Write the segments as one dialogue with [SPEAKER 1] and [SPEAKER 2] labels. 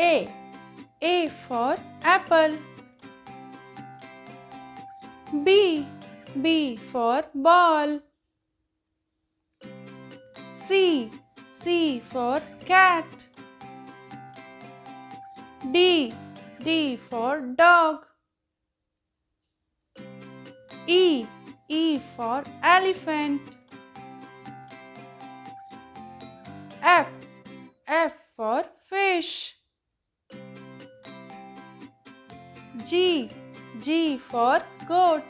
[SPEAKER 1] A. A for apple. B. B for ball. C. C for cat. D. D for dog. E. E for elephant. F. F for fish. G. G for goat.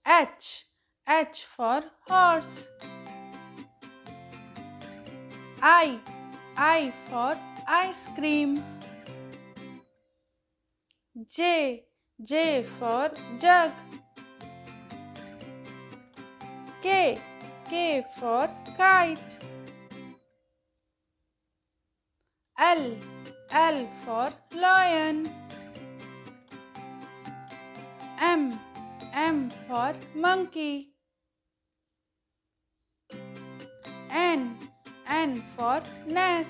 [SPEAKER 1] H. H for horse. I. I for ice cream. J. J for jug. K. K for kite. L. L for lion. M. M for monkey. N. N for nest.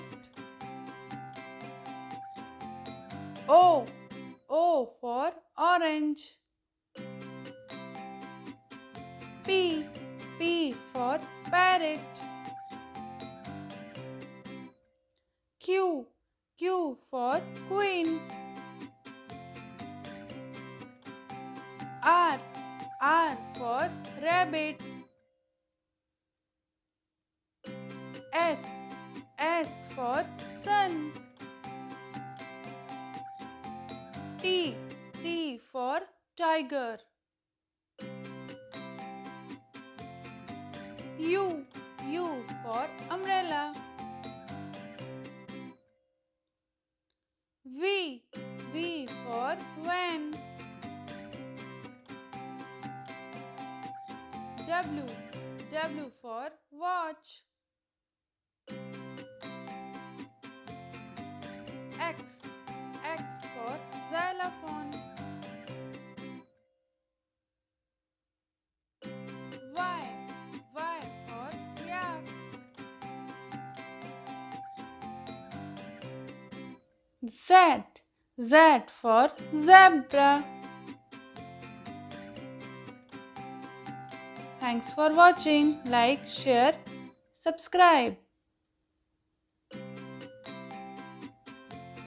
[SPEAKER 1] O. O for orange. P. P for parrot. Q. Q for queen. R. R for rabbit. S. S for sun. T. T for tiger. U. U for umbrella. V. V for van. W. W for watch. X. X for xylophone. Y. Y for yak. Z. Z for zebra. Thanks for watching. Like, share, subscribe.